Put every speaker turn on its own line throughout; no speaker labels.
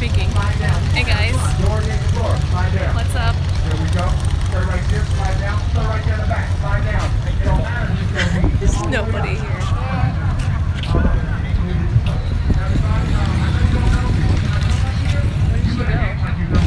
speaking. Hey guys. What's up?
There we go. Everybody here, slide down. Slide right there in the back. Slide down. It don't matter.
There's nobody here. Where did she go?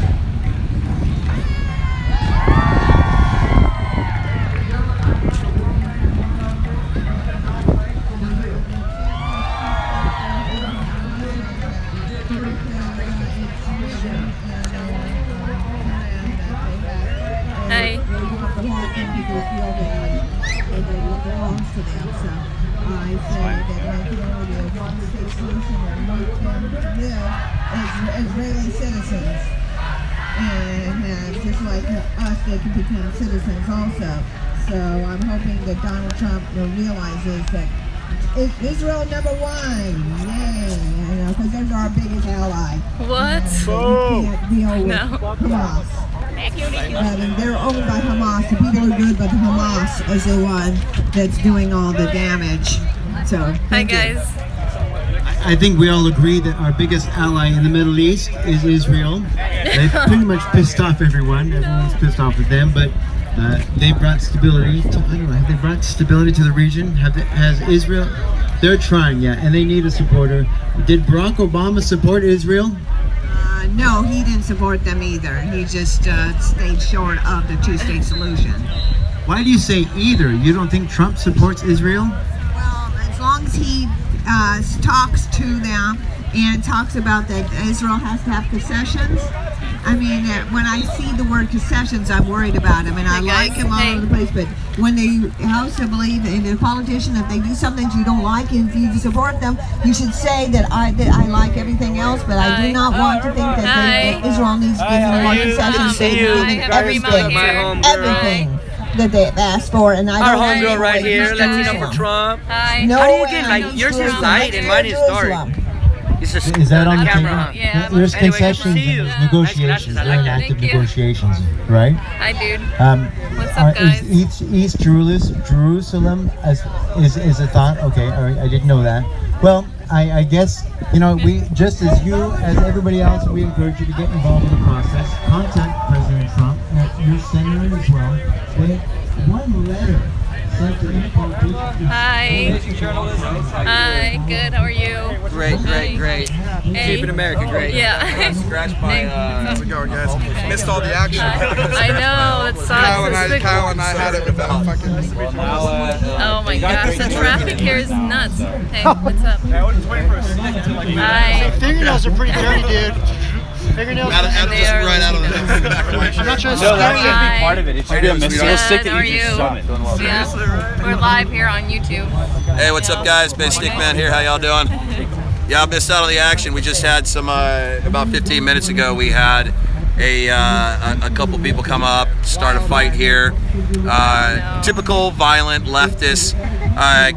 Hey.
Israeli citizens, and just like us, they can become citizens also. So I'm hoping that Donald Trump realizes that Israel number one, yay! Because they're our biggest ally.
What?
We can't deal with
No.
Hamas. And they're owned by Hamas. The people are good, but Hamas is the one that's doing all the damage. So,
Hi
thank you.
guys.
I think we all agree that our biggest ally in the Middle East is Israel. They've pretty much pissed off everyone. Everyone's pissed off with them, but they brought stability to, I don't know, have they brought stability to the region? Has Israel? They're trying, yeah, and they need a supporter. Did Barack Obama support Israel?
No, he didn't support them either. He just stayed short of the two-state solution.
Why do you say either? You don't think Trump supports Israel?
Well, as long as he talks to them and talks about that Israel has to have concessions. I mean, when I see the word concessions, I'm worried about him, and I like him all over the place. But when they also believe in a politician, if they do something that you don't like, and if you support them, you should say that I like everything else, but I do not want to think that Israel needs to give them more concessions. They've given everything that they've asked for, and I don't
Our homegirl right here, Latino for Trump.
Hi.
No,
How do you get like yours is light and mine is dark?
Is that on the camera?
Yeah.
There's
Anyway,
concessions
good to see you.
and negotiations.
Nice
They're in
glasses, I like
active
that. Thank you.
negotiations, right?
Hi, dude. What's
Are-
up, guys?
Is East Jerusalem is a thought? Okay, all right, I didn't know that. Well, I guess, you know, we, just as you, as everybody else, we encourage you to get involved in the process. Contact President Trump, your senator as well. With one letter sent to any politician.
Hi. Hi. Good. How are you?
Great.
Hey.
Keeping America great.
Yeah.
Scratched my
How's it going, guys? Missed all the action.
I know. It sucks.
Kyle and I had it with that fucking.
Oh my gosh, the traffic here is nuts. Hey, what's up? Hi.
Fingernails are pretty dirty, dude. Fingernails are
Adam just right out of the back of my
I'm not trying to
No,
scare
that
you.
should be part of it. It should be a mystical stick
Good, how are
that you
you?
just summon.
Yeah. We're live here on YouTube.
Hey, what's up, guys? Base Stick Man here. How y'all doing? Yeah, I missed out on the action. We just had some about 15 minutes ago. We had a couple people come up, start a fight here. Typical violent leftists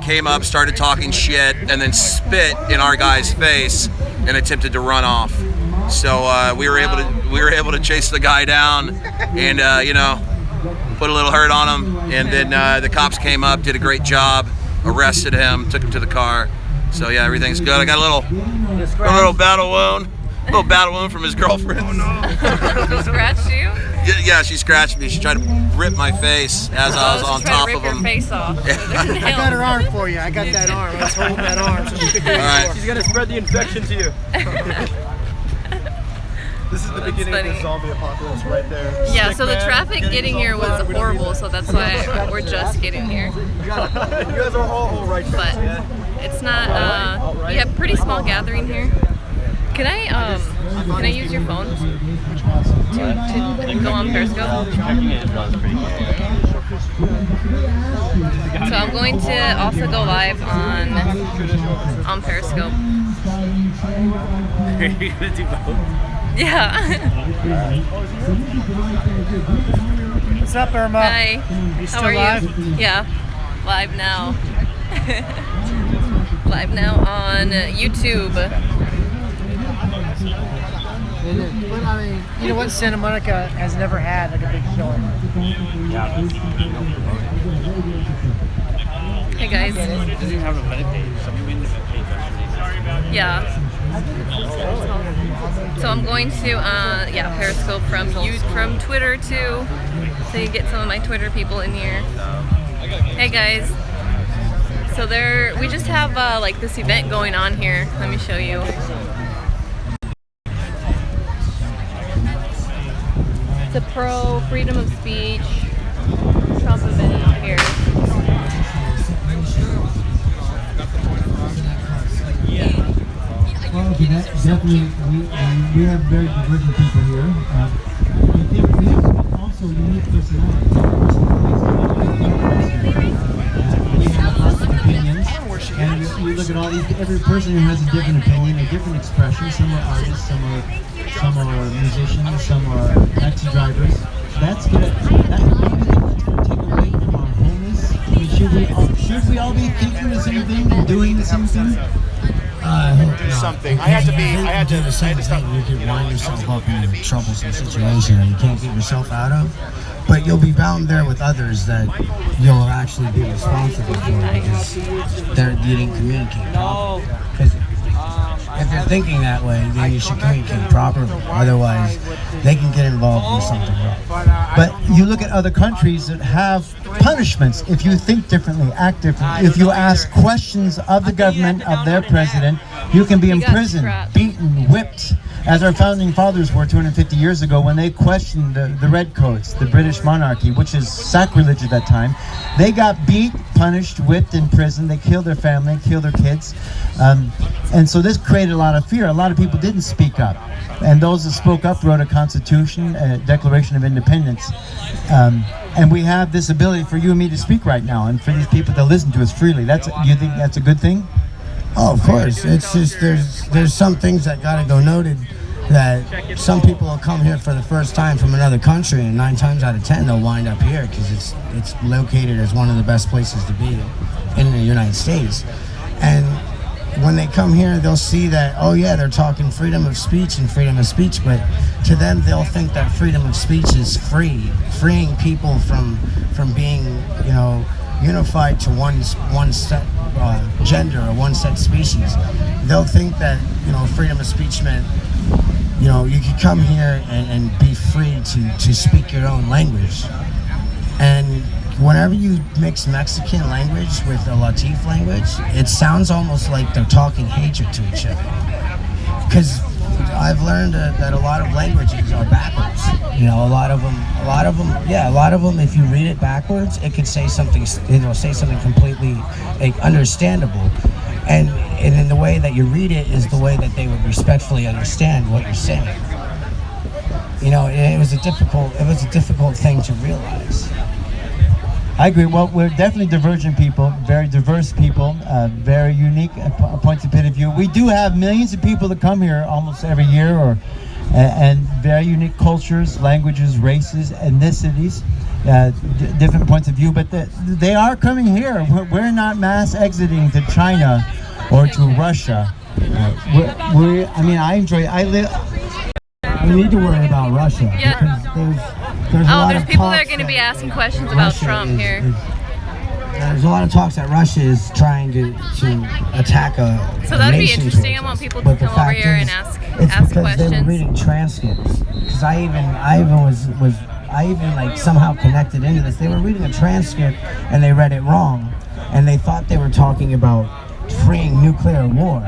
came up, started talking shit, and then spit in our guy's face and attempted to run off. So we were able to chase the guy down and you know, put a little hurt on him. And then the cops came up, did a great job, arrested him, took him to the car. So yeah, everything's good. I got a little battle wound from his girlfriend. Oh no!
She scratched you?
Yeah, she scratched me. She tried to rip my face as I was on top of him.
Rip your face off.
I got her arm for you. I got that arm. Let's hold that arm. So she can
All right.
She's gonna spread the infection to you.
This is the beginning of the zombie apocalypse right there.
Yeah, so the traffic getting here was horrible, so that's why we're just getting here.
You guys are all right.
But it's not, we have pretty small gathering here. Can I use your phone to go on Periscope? So I'm going to also go live on Periscope.
Are you gonna do both?
Yeah.
What's up, Irma?
Hi.
You
How
still
are
live?
you? Yeah. Live now. Live now on YouTube.
But I mean, you know what? Santa Monica has never had like a big showing.
Hey guys.
It doesn't have a Reddit page. So we made the page actually.
Yeah. So I'm going to Periscope from Twitter too, so you get some of my Twitter people in here. Hey guys. So we just have like this event going on here. Let me show you. It's a pro freedom of speech Trump event out here.
Well, okay, definitely, we have very divergent people here. I think we have also unique personalities. We have lots of opinions, and you look at all these, every person who has a different opinion, a different expression. Some are artists, some are musicians, some are taxi drivers. That's gonna, take away from our wholeness. I mean, should we all be thinking the same thing and doing the same thing?
Do something. I had to stop.
You could wind yourself up in a troublesome situation that you can't get yourself out of, but you'll be bound there with others that you'll actually be responsible for because you didn't communicate properly. Because if you're thinking that way, then you should communicate properly. Otherwise, they can get involved in something wrong. But you look at other countries that have punishments if you think differently, act differently. If you ask questions of the government, of their president, you can be imprisoned, beaten, whipped, as our founding fathers were 250 years ago when they questioned the redcoats, the British monarchy, which is sacrilege at that time. They got beat, punished, whipped, imprisoned. They killed their family, killed their kids. And so this created a lot of fear. A lot of people didn't speak up. And those that spoke up wrote a constitution, a Declaration of Independence. And we have this ability for you and me to speak right now, and for these people to listen to us freely. You think that's a good thing?
Oh, of course. It's just there's some things that gotta go noted, that some people will come here for the first time from another country, and 9 times out of 10 they'll wind up here because it's located as one of the best places to be in the United States. And when they come here, they'll see that, oh yeah, they're talking freedom of speech, but to them they'll think that freedom of speech is freeing people from being, unified to one set gender or one set species. They'll think that, freedom of speech meant, you could come here and be free to speak your own language. And whenever you mix Mexican language with a Latif language, it sounds almost like they're talking hatred to each other. Because I've learned that a lot of languages are backwards. A lot of them, if you read it backwards, it could say something, it'll say something completely understandable. And in the way that you read it is the way that they would respectfully understand what you're saying. It was a difficult thing to realize.
I agree. Well, we're definitely divergent people, very diverse people, very unique points of view. We do have millions of people that come here almost every year, and very unique cultures, languages, races, ethnicities, different points of view. But they are coming here. We're not mass exiting to China or to Russia. We need to worry about Russia because
there's people that are going to be asking questions about Trump here.
There's a lot of talks that Russia is trying to attack a
So that'd be
nation
interesting. I want people to come over here and ask
because
questions.
they were reading transcripts. Because I even somehow connected into this. They were reading a transcript and they read it wrong, and they thought they were talking about freeing nuclear war.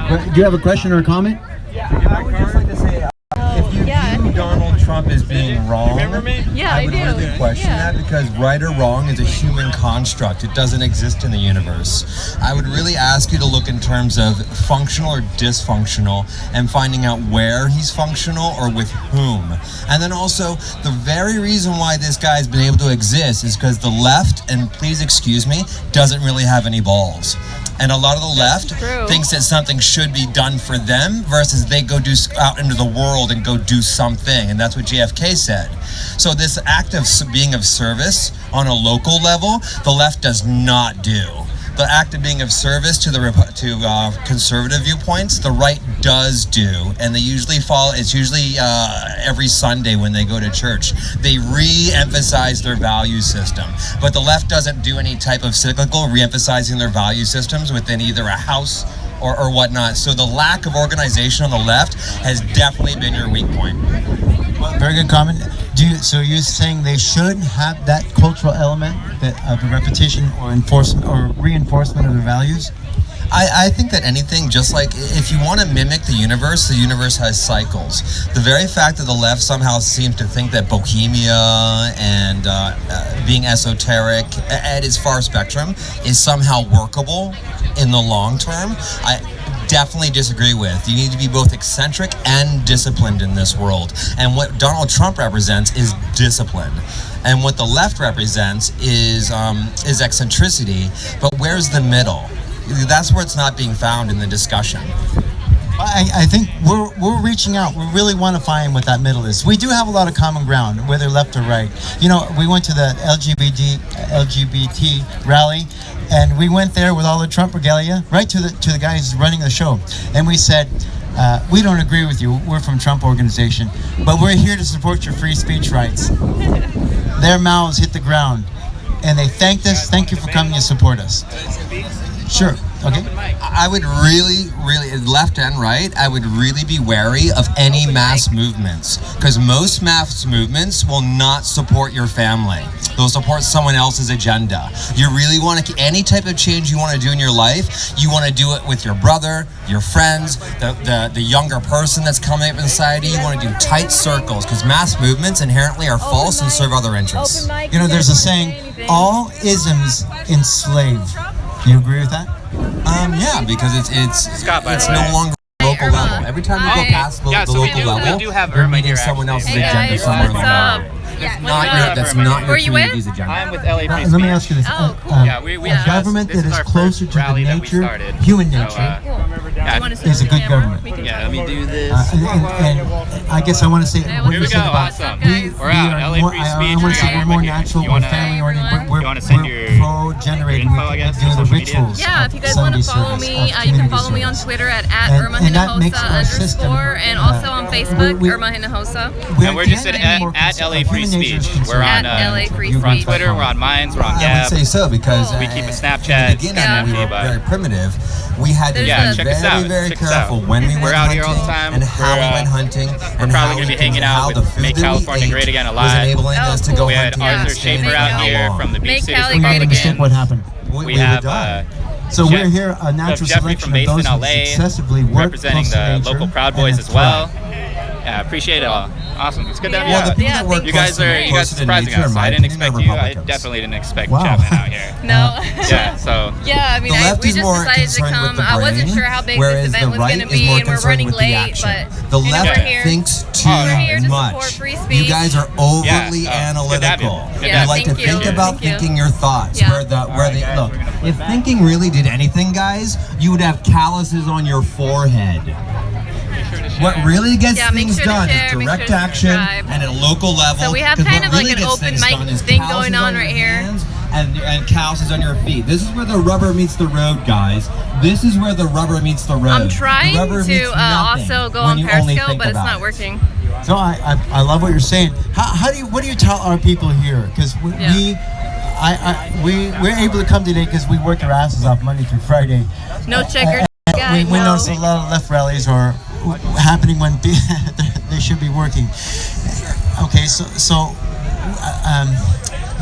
Do you have a question or a comment?
I would just like to say, if you view Donald Trump as being wrong, I would really question that, because right or wrong is a human construct. It doesn't exist in the universe. I would really ask you to look in terms of functional or dysfunctional, and finding out where he's functional or with whom. And then also, the very reason why this guy's been able to exist is because the left, and please excuse me, doesn't really have any balls. And a lot of the left thinks that something should be done for them versus they go out into the world and go do something. And that's what JFK said. So this act of being of service on a local level, the left does not do. The act of being of service to conservative viewpoints, the right does do, and they usually follow. It's usually every Sunday when they go to church, they re-emphasize their value system. But the left doesn't do any type of cyclical re-emphasizing their value systems within either a house or whatnot. So the lack of organization on the left has definitely been your weak point.
Very good comment. So you're saying they should have that cultural element of a repetition or enforcement or reinforcement of their values?
I think that anything, just like if you want to mimic the universe has cycles. The very fact that the left somehow seems to think that bohemia and being esoteric at its far spectrum is somehow workable in the long term, I definitely disagree with. You need to be both eccentric and disciplined in this world. And what Donald Trump represents is discipline. And what the left represents is eccentricity. But where's the middle? That's where it's not being found in the discussion.
I think we're reaching out. We really want to find what that middle is. We do have a lot of common ground, whether left or right. You know, we went to the LGBT rally, and we went there with all the Trump regalia, right to the guys running the show, and we said, we don't agree with you. We're from Trump organization, but we're here to support your free speech rights. Their mouths hit the ground, and they thanked us. Thank you for coming to support us. Sure. Okay.
I would really, left and right, I would really be wary of any mass movements, because most mass movements will not support your family. They'll support someone else's agenda. You really want to, any type of change you want to do in your life, you want to do it with your brother, your friends, the younger person that's coming up in society. You want to do tight circles, because mass movements inherently are false and serve other interests.
You know, there's a saying, all isms enslave. Do you agree with that?
Yeah, because it's no longer local level. Every time you go past the local level, you're meeting someone else's agenda somewhere along the way. That's not your community's agenda.
I'm with LA Free Speech.
Let me ask you this. A government that is closer to the nature, human nature, is a good government.
Yeah, let me do this.
And I guess I want to say what
Here
you
we
said
go.
about
Awesome.
we
We're out.
are
LA
more,
Free
I
Speech.
want to say we're more natural, we're family oriented, we're pro-generating,
info, I
we
guess,
do the
social media?
rituals.
Yeah, if you guys want to follow me, you can follow me on Twitter at Irma
And that makes our system,
_, and also on Facebook, Irma Hinojosa.
And we're just at LA Free Speech. We're on
LA Free
we're on
Speech.
Twitter, we're on Minds, we're on
I
Gab.
would say so, because
We keep a
In
Snapchat,
the beginning, we were very primitive. We had to
Yeah,
be
check us out.
very
Check us out.
careful when we
We're
went
out
hunting
here all the time.
and how we went hunting.
We're probably going to be hanging out with Make California Great Again a
was
lot.
enabling us to go
We had
hunting and
Arthur
staying
Schaefer
for
out
how
here
long.
from the Beach
Make
City
Cali
We
great
made a mistake,
again.
what happened?
We
We
would
have
die.
So
Jeff-
we're here, a natural
Jeffrey
selection
from
of those
Basin,
who
LA,
successively work
representing
close to
the
nature
local Proud
and
Boys
have
as well.
thrive.
Yeah, appreciate it all. Awesome. It's good to have you
Well, the
out.
people
Yeah,
that work
thank
You guys are surprising us. I didn't expect you. I definitely didn't expect
Wow.
Chapman out here.
No.
Yeah, so
Yeah, I mean,
The left
we
is
just
more
decided to
concerned
come.
with the
I wasn't
brain,
sure how big
whereas
this event
the
was going
right
to
is
be,
more
and we're
concerned
running
with the
late,
action.
but
The
you know,
left
we're here.
thinks too
We're here to support
much.
free
You
speech.
guys are overly
Yeah, good to have you.
analytical.
Good to
You
have
like to
you. Thank
think
you.
about
Thank you.
thinking your thoughts.
Yeah.
Where they look. If thinking really did anything, guys, you would have calluses on your forehead. What really gets
Yeah, make
things
sure to
done
share,
is
make
direct
sure to
action
subscribe.
and at a local level.
So we have
'cause
kind
what
of like
really
an
gets
open
things
mic
done is
thing
calluses
going on
your
right here.
hands and calluses on your feet. This is where the rubber meets the road, guys. This is where the rubber meets the road.
I'm trying
The rubber
to
meets nothing
also go
when
on
you only
Periscope,
think
but it's
about
not
it.
working.
So I love what you're saying. What do you tell our people here? Because we're able to come today because we work our asses off Monday through Friday.
No checker.
We notice a lot of left rallies are happening when they should be working. Okay, so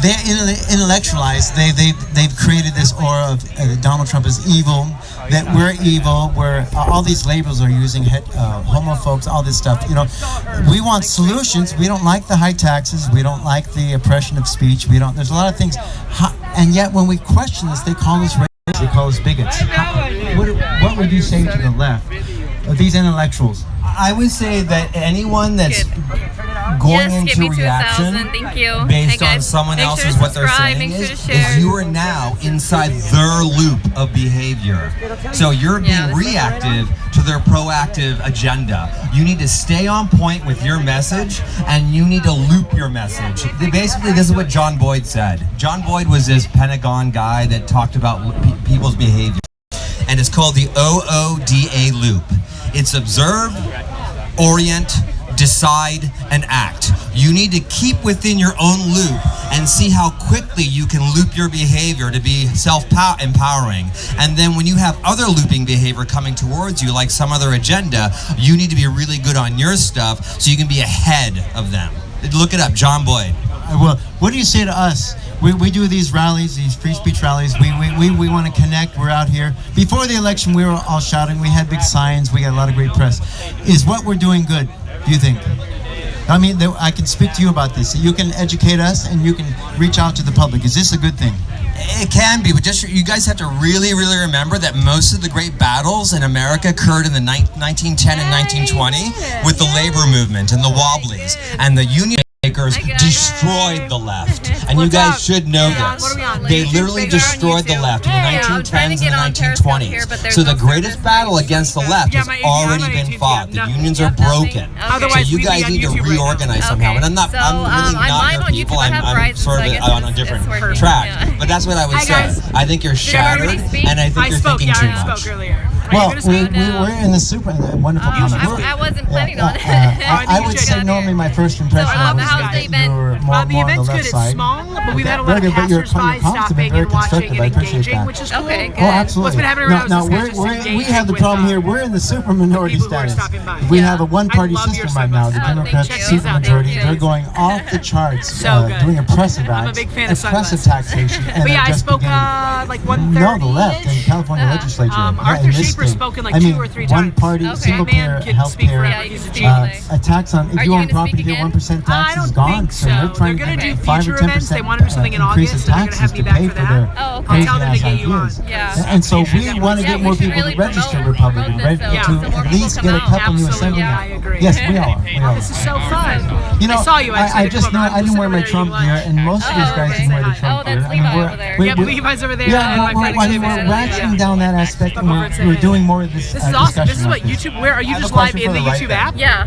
they're intellectualized. They've created this aura of Donald Trump is evil, that we're evil, where all these labels are using homophobes, all this stuff. You know, we want solutions. We don't like the high taxes. We don't like the oppression of speech. There's a lot of things, and yet when we question this, they call us racists. They call us bigots. What would you say to the left of these intellectuals?
I would say that anyone that's going
Yes, get
into
me to
reaction
1,000. Thank you.
based
Hey,
on
guys,
someone
make
else's
sure to
what they're
subscribe,
saying
make sure to
is
share.
you are now inside their loop of behavior. So you're being
Yeah, this is
reactive to their proactive agenda. You need to stay on point with your message, and you need to loop your message. Basically, this is what John Boyd said. John Boyd was this Pentagon guy that talked about people's behavior, and it's called the OODA loop. It's observe, orient, decide, and act. You need to keep within your own loop and see how quickly you can loop your behavior to be self-empowering. And then when you have other looping behavior coming towards you, like some other agenda, you need to be really good on your stuff so you can be ahead of them. Look it up, John Boyd.
Well, what do you say to us? We do these rallies, these free speech rallies. We want to connect. We're out here. Before the election, we were all shouting. We had big signs. We got a lot of great press. Is what we're doing good, do you think? I mean, I can speak to you about this. You can educate us and you can reach out to the public. Is this a good thing?
It can be, but just you guys have to really, really remember that most of the great battles in America occurred in the 1910 and 1920 with the labor movement and the Wobblies, and the union makers destroyed the left. And you guys should know this. They literally destroyed the left in the 1910s and the 1920s. So the greatest battle against the left has already been fought. The unions are broken. So you guys need to reorganize somehow. And I'm really not your people. I'm sort of on a different track. But that's what I would say. I think you're shattered, and I think you're thinking too much.
Well, we're in the super wonderful comment.
I wasn't planning on it.
I would say normally my first impression was that you were more on the left side.
Small, but we've had a lot of passers-by stopping and watching and engaging, which is cool.
Okay, good.
Oh, absolutely.
What's been happening around
now, we have the problem here. We're in the super minority status. We have a one-party system right now. The Democrats, super majority, they're going off the charts, doing oppressive acts,
I'm a big fan of
oppressive taxation.
But yeah, I spoke like 1:30.
No, the left in California legislature.
Arthur Sheeper's spoken like 2 or 3 times.
One-party, single-payer health care, a tax on, if you own property, your 1% tax is gone. So they're trying to do 5 or 10%
they want to do something in August, and they're going to have me back for that. I'll tell them to get you on.
And so we want to get more people to register Republican, right? To at least get a couple new assemblymen.
Yeah, I agree.
Yes, we are.
This is so fun.
You know,
I saw you.
I just know I didn't wear my Trump gear, and most of these guys didn't wear the Trump gear.
Yeah, Levi's over there.
Yeah, we're ratcheting down that aspect, and we're doing more of this.
This is awesome. This is what YouTube. Where are you just live in the YouTube app?
Yeah.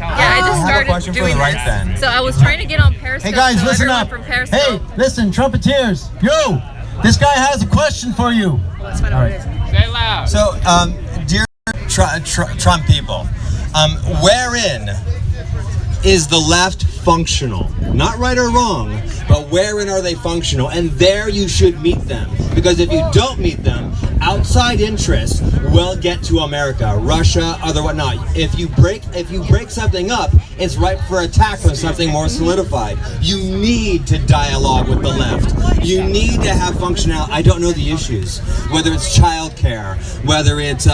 Yeah, I just started doing this. So I was trying to get on Periscope.
Hey guys,
so
listen up.
from Periscope.
Hey, listen, Trumpeteers. Yo, this guy has a question for you.
Let's find out what it is.
Say it loud.
So, dear Trump people, wherein is the left functional? Not right or wrong, but wherein are they functional? And there you should meet them. Because if you don't meet them, outside interests will get to America, Russia, other whatnot. If you break something up, it's ripe for attack from something more solidified. You need to dialogue with the left. You need to have functionality. I don't know the issues, whether it's childcare, whether it's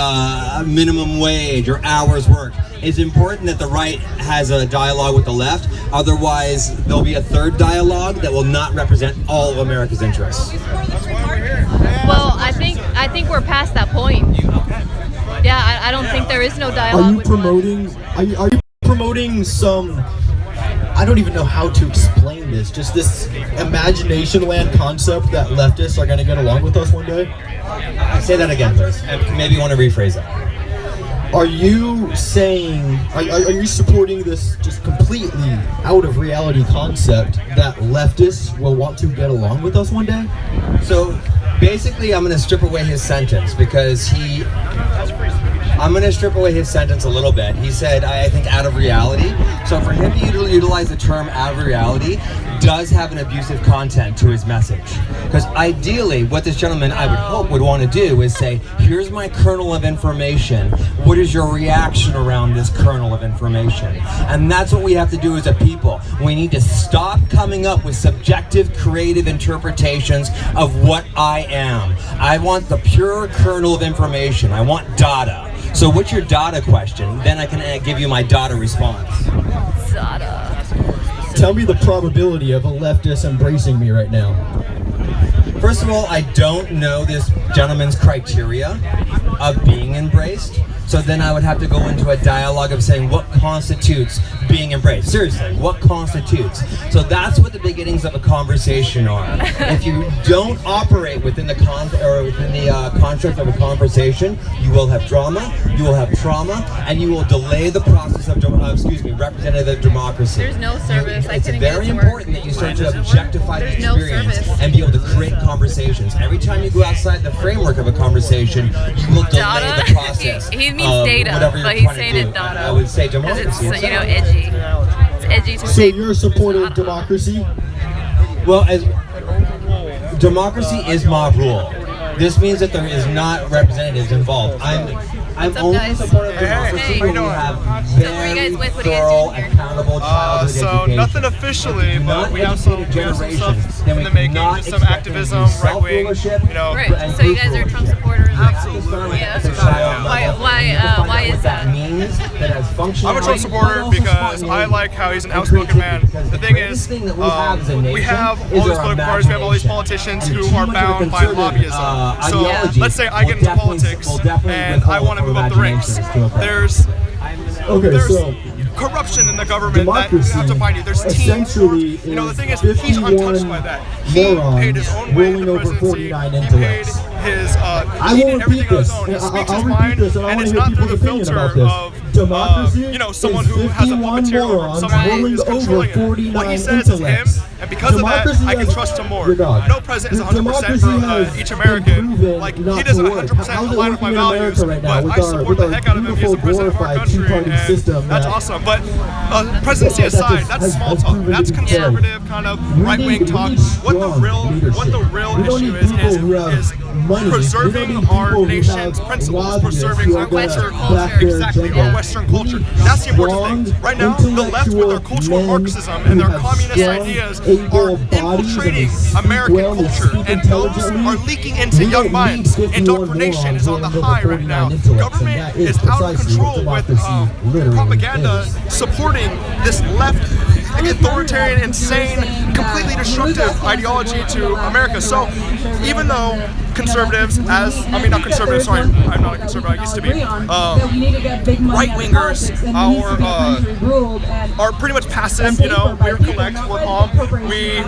minimum wage or hours worked. It's important that the right has a dialogue with the left. Otherwise, there'll be a third dialogue that will not represent all of America's interests.
Well, I think we're past that point. Yeah, I don't think there is no dialogue.
Are you promoting some? I don't even know how to explain this. Just this imagination land concept that leftists are going to get along with us one day.
Say that again, please. And maybe you want to rephrase that.
Are you saying, are you supporting this just completely out of reality concept that leftists will want to get along with us one day?
So basically I'm going to strip away his sentence because I'm going to strip away his sentence a little bit. He said, I think out of reality. So for him to utilize the term out of reality does have an abusive content to his message. Because ideally, what this gentleman, I would hope, would want to do is say, here's my kernel of information. What is your reaction around this kernel of information? And that's what we have to do as a people. We need to stop coming up with subjective, creative interpretations of what I am. I want the pure kernel of information. I want data. So what's your data question? Then I can give you my data response.
Data.
Tell me the probability of a leftist embracing me right now.
First of all, I don't know this gentleman's criteria of being embraced. So then I would have to go into a dialogue of saying what constitutes being embraced. Seriously, what constitutes? So that's what the beginnings of a conversation are. If you don't operate within the construct of a conversation, you will have drama, you will have trauma, and you will delay the process of representative democracy.
There's no service.
It's very important that you start to objectify the experience and be able to create conversations. Every time you go outside the framework of a conversation, you will delay the process.
He means data,
whatever
but
you're
he's
trying
saying
to do.
it data.
I would say
Because
democracy.
it's, you know, edgy. It's edgy to
So
say.
you're a supporter of democracy?
Well, as democracy is mob rule. This means that there is not representatives involved. I'm
up,
only
guys?
supportive of democracy when we have very thorough, accountable childhood
So
education.
nothing officially, but we have some
generations.
in the making, just some activism, right wing, you know.
Right. So you guys are Trump supporters?
Absolutely.
Yeah. Why is that?
I'm a Trump supporter because I like how he's an outspoken man. The thing is, we have all these political parties, we have all these politicians who are bound by lobbyism. So let's say I get into politics and I want to move up the ranks. There's corruption in the government that have to find you. There's teams. You know, the thing is, he's untouched by that. He paid his own way in the presidency. He paid his. He did everything on his own. He speaks his mind, and it's not through the filter of you know, someone who has a puppeteer over him, someone who is controlling him. What he says is him, and because of that, I can trust him more. No president is 100% for each American. Like, he doesn't 100% align with my values, but I support the heck out of him. He's the president of our country, and that's awesome. But presidency aside, that's small talk. That's conservative kind of right-wing talk. What the real issue is preserving our nation's principles, preserving our Western culture. Exactly, our Western culture. That's the important thing. Right now, the left with their cultural Marxism and their communist ideas are infiltrating American culture, and those are leaking into young minds. Indoctrination is on the high right now. Government is out of control with propaganda supporting this left authoritarian, insane, completely destructive ideology to America. So even though conservatives, not conservatives, sorry, I'm not a conservative, I used to be, right-wingers are pretty much passive, you know, we're collect, we're calm, we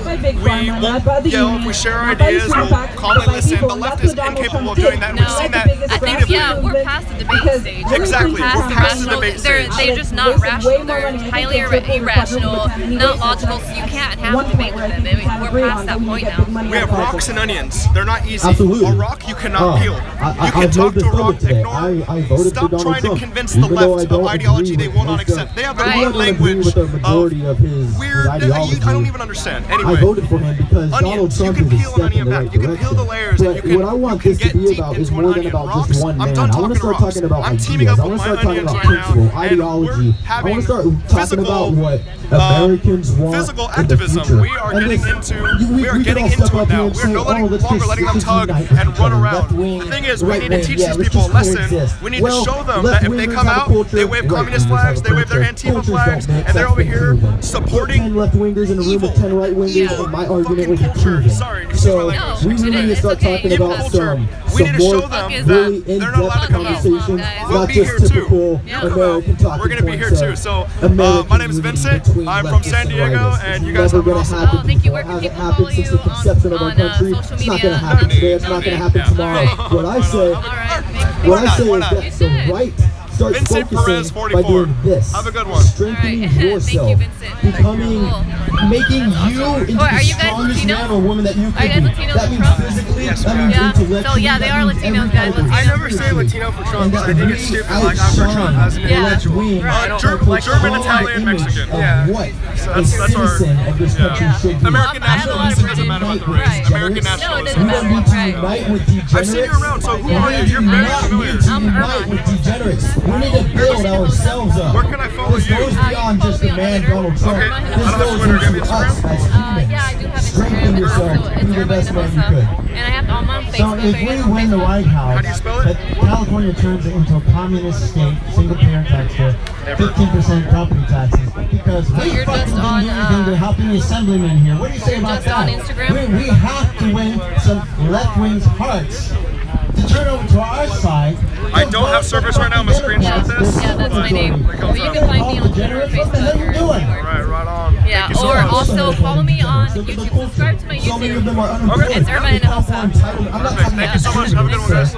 won't yell, if we share our ideas, we'll calmly listen. The left is incapable of doing that, and we've seen that repeatedly.
We're past the debate stage.
Exactly, we're past the debate stage.
They're just not rational, they're highly irrational, not logical, so you can't have a debate with them. We're past that point now.
We have rocks and onions. They're not easy.
Absolutely.
A rock you cannot peel. You can talk to a rock, ignore. Stop trying to convince the left of ideology they will not accept. They have their own language of weird. I don't even understand. Anyway,
I voted for him because
onions.
Donald Trump
You can
is a
peel
step
an onion
in the
back.
right
You can peel the layers, and you
what I want
can
this to
get
be
deep
about is
into an
more than
onion.
about
Rocks.
just one
I'm
man.
done
I want
talking
to start talking about
I'm
ideas.
teaming up
I
with
want to
my
start talking
onions
about
right now,
principle,
and
ideology.
we're
I want to start
having
talking about what Americans want
physical
in the
activism.
future.
We are getting into
we can all step
it
up
now.
here and
We're
say,
no longer
let's just
letting them tug
unite
and
each
run
other.
around.
Left wing,
The thing is, we
right
need to
wing,
teach
yeah,
these
let's
people a
just
lesson.
coexist.
We need to show them
left
that if they
wingers
come
have a
out,
culture,
they wave
right
communist
wingers have
flags,
a
they wave their
culture.
Antifa
Cultures
flags,
don't mix,
and they're
that's
over
been
here
proven.
supporting
10 left wingers in a room with 10 right wingers, and my argument would be
culture.
proven.
Sorry,
So
language.
we really need to start talking
Evil
about
culture. We need to
some
show
more
them
really
that they're not allowed
in-depth
to come out.
conversations,
We'll
not
be
just
here too.
typical American talking
We're going to be here
points
too.
of
So,
American
my name is
unity
Vincent.
between
I'm from
leftists
San
and
Diego,
rightists.
and you
It's
guys
never
have an
gonna
awesome
happen
thank you.
before.
Where
It
can
hasn't
people
happened
follow
since
you
the conception of our
on
country.
social
It's not
media?
going to happen today. It's not going to happen tomorrow. What I say, what I say is that the right starts
Vincent Perez,
focusing by
44.
doing this.
Have a good one.
Strengthening yourself, becoming, making you into
Are
the
you guys
strongest
Latino?
man or woman that you
Are
can
you guys
be.
Latinos
That
in
means
Trump?
physically,
Yes,
that means
yeah.
intellectually.
So yeah, they are
that means
Latinos,
every
guys.
type of
I
never say Latino for Trump, because I think it's stupid. Like, I'm for Trump as an intellectual. German, Italian, Mexican. Yeah.
What
That's our
citizen of this country should be.
American nationalism doesn't matter about the race. American nationalism.
We don't need to unite with degenerates.
I've seen you around, so who are you? You're very familiar.
Unite with degenerates. We need to build ourselves up.
Where can I follow
This
you?
goes beyond just the man Donald Trump.
Okay.
This
I don't have
goes
Twitter. Do you
into
have
us as humans.
Yeah, I do have
Strengthen
Instagram.
yourself.
So
Be the best man you could.
And I have I'm on
So
Facebook.
if we win the White House,
How do you spell it?
California turns it into a communist state, single-payer tax there, 15% property taxes, because we
you're
fucking
just
didn't
on,
do anything to helping the assemblyman here. What do you say
you're
about
just on
that?
Instagram?
We have to win some left-wing's hearts to turn over to our side.
I don't have service right now. I'm going to screenshot this.
Yeah, that's my name.
It comes
But you
up.
can find me on Twitter or Facebook.
Alright, right on.
Yeah,
Thank you so
or
much.
also follow me on YouTube. Subscribe to my YouTube.
Okay.
It's Irma and Elsa.
Perfect. Thank you so much. Have a good one, guys.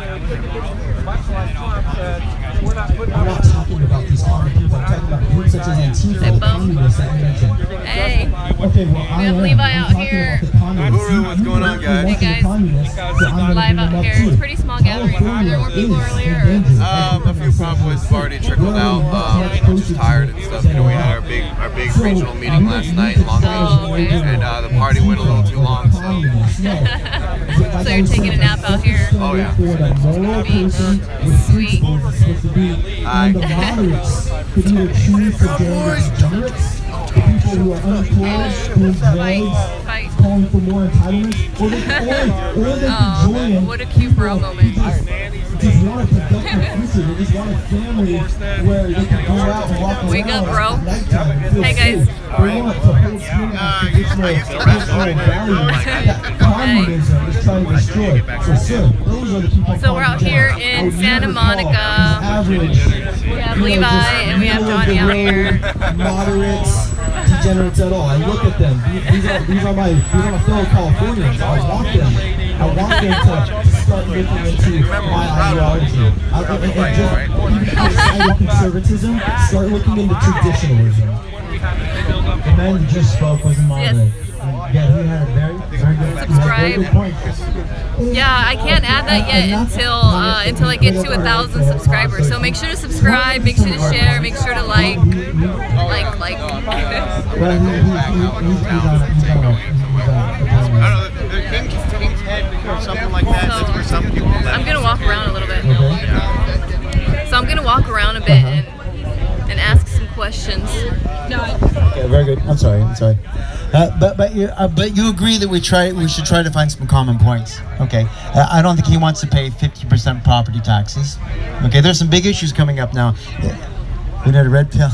I'm not talking about these common people. I'm talking about groups such as Antifa, communists that you mentioned.
Hey.
Okay, well, I
have
am.
Levi
I'm
out
talking
here.
about the communists.
Guru, what's going on, guys?
Hey guys, live out here. It's a pretty small gathering. Are there more people earlier?
A few Cowboys have already trickled out. Just tired and stuff. You know, we had our big regional meeting last night in Long Beach, and the party went a little too long. So
you're taking a nap out here?
Oh yeah.
Sweet.
And the moderates could either choose to join the degenerates, the people who are unemployed, who are drugs, calling for more entitlements, or they could join.
What a cute bro moment.
Just want a productive future. They just want a family where they can go out and walk around.
Wake up, bro. Hey
They
guys.
want to hold swing on traditional values that communism is trying to destroy. So, sir, those are the people.
So we're out here in Santa Monica. We have Levi and we have Johnny out here.
Moderates, degenerates at all. I look at them. These are my fellow Californians. I want them to start looking into my ideology. And just outside of conservatism, start looking into traditionalism.
The man that just spoke was a moderate. Yeah, he had a very good point.
Yeah, I can't add that yet until I get to 1,000 subscribers. So make sure to subscribe, make sure to share, make sure to like.
King's Head or something like that. That's where some people live.
I'm gonna walk around a little bit. So I'm gonna walk around a bit and ask some questions.
Okay, very good. I'm sorry. But you agree that we should try to find some common points. Okay. I don't think he wants to pay 50% property taxes. Okay. There's some big issues coming up now. We need a red pill.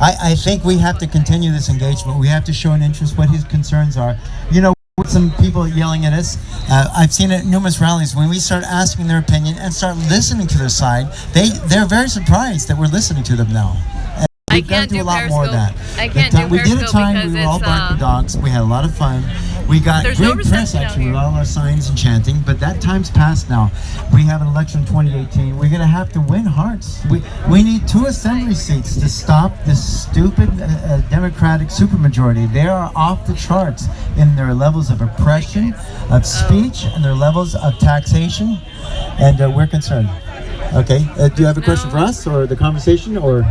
I think we have to continue this engagement. We have to show an interest what his concerns are. You know, with some people yelling at us. I've seen it at numerous rallies. When we start asking their opinion and start listening to their side, they're very surprised that we're listening to them now.
I can't do a lot more of that. I can't do Periscope
we did a time
because
we were all barking dogs. We had a lot of fun. We got great press actually with all our signs and chanting, but that time's passed now. We have an election in 2018. We're going to have to win hearts. We need 2 assembly seats to stop this stupid Democratic supermajority. They are off the charts in their levels of oppression, of speech, and their levels of taxation, and we're concerned. Okay, do you have a question for us or the conversation or?